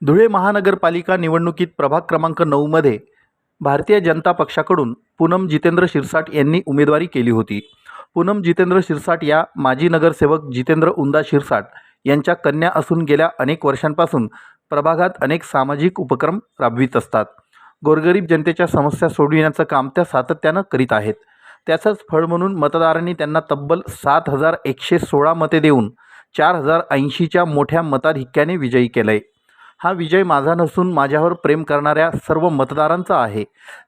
धुळे महानगरपालिका निवडणुकीत प्रभाग क्रमांक 9 मध्ये भारतीय जनता पक्षाकडून पूनम जितेंद्र शिरसाट यांनी उमेदवारी केली होती। पूनम जितेंद्र शिरसाट या माजी नगरसेवक जितेंद्र उंदा शिरसाट यांच्या कन्या असून गेल्या अनेक वर्षांपासून प्रभागात अनेक सामाजिक उपक्रम राबवित असतात। गोरगरीब जनतेच्या समस्या सोडविण्याचं काम त्या सातत्यानं करीत आहेत। त्याचंच फळ म्हणून मतदारांनी त्यांना तब्बल 7116 मते देऊन 4080च्या मोठ्या मताधिक्याने विजयी केलंय। हा विजय माझा नसून माझ्यावर प्रेम करणाऱ्या सर्व मतदारांचा आहे।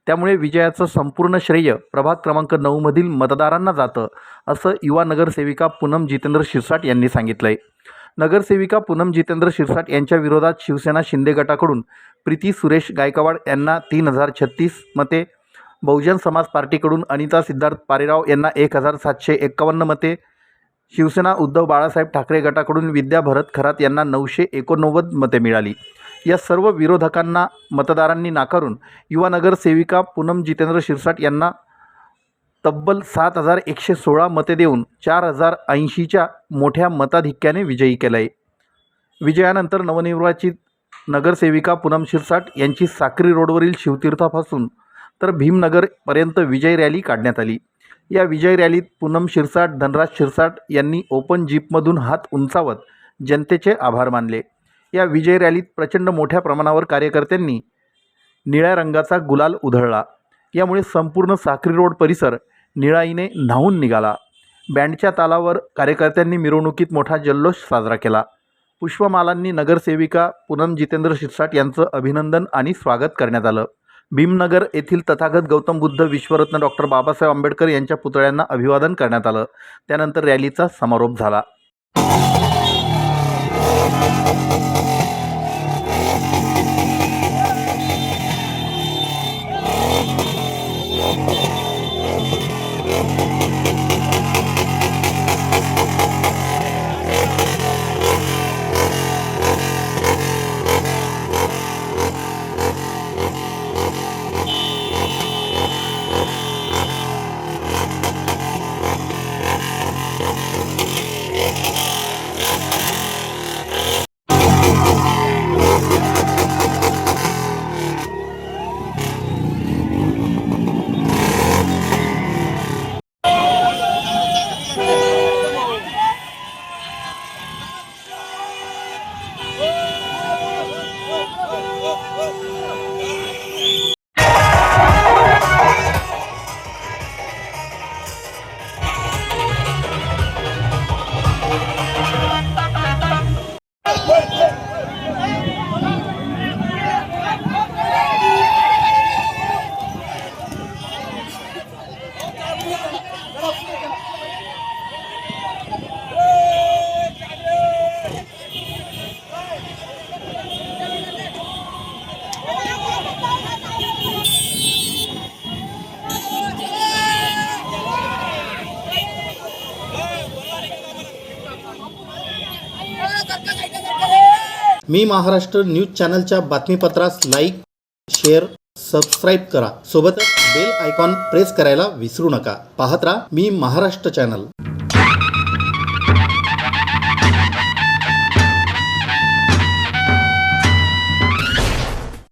त्यामुळे विजयाचं संपूर्ण श्रेय प्रभाग क्रमांक 9 मधील मतदारांना जातं, असं युवा नगरसेविका पूनम जितेंद्र शिरसाट यांनी सांगितलंय। नगरसेविका पूनम जितेंद्र शिरसाट यांच्या विरोधात शिवसेना शिंदे गटाकडून प्रीती सुरेश गायकवाड यांना 3036 मते, बहुजन समाज पार्टीकडून अनिता सिद्धार्थ पारेराव यांना 1751 मते, शिवसेना उद्धव बाळासाहेब ठाकरे गटाकडून विद्या भरत खरात यांना 989 मते मिळाली। या सर्व विरोधकांना मतदारांनी नाकारून युवा नगरसेविका पूनम जितेंद्र शिरसाट यांना तब्बल 7116 मते देऊन 4080च्या मोठ्या मताधिक्याने विजयी केलंय। विजयानंतर नवनिर्वाचित नगरसेविका पूनम शिरसाट यांची साक्री रोडवरील शिवतीर्थापासून तर भीमनगरपर्यंत विजय रॅली काढण्यात आली। या विजय रॅलीत पूनम शिरसाट, धनराज शिरसाट यांनी ओपन जीपमधून हात उंचावत जनतेचे आभार मानले। या विजय रॅलीत प्रचंड मोठ्या प्रमाणावर कार्यकर्त्यांनी निळ्या रंगाचा गुलाल उधळला। यामुळे संपूर्ण साक्री रोड परिसर निळाईने न्हावून निघाला। बँडच्या तालावर कार्यकर्त्यांनी मिरवणुकीत मोठा जल्लोष साजरा केला। पुष्पमालांनी नगरसेविका पूनम जितेंद्र शिरसाट यांचं अभिनंदन आणि स्वागत करण्यात आलं। भीमनगर येथील तथागत गौतम बुद्ध विश्वरत्न डॉक्टर बाबासाहेब आंबेडकर यांच्या पुतळ्यांना अभिवादन करण्यात आलं। त्यानंतर रॅलीचा समारोप झाला। मी महाराष्ट्र न्यूज चॅनलच्या बातमीपत्रास लाईक, शेअर, सबस्क्राईब करा। सोबतच बेल आयकॉन प्रेस करायला विसरू नका। पाहत राहा मी महाराष्ट्र चॅनल।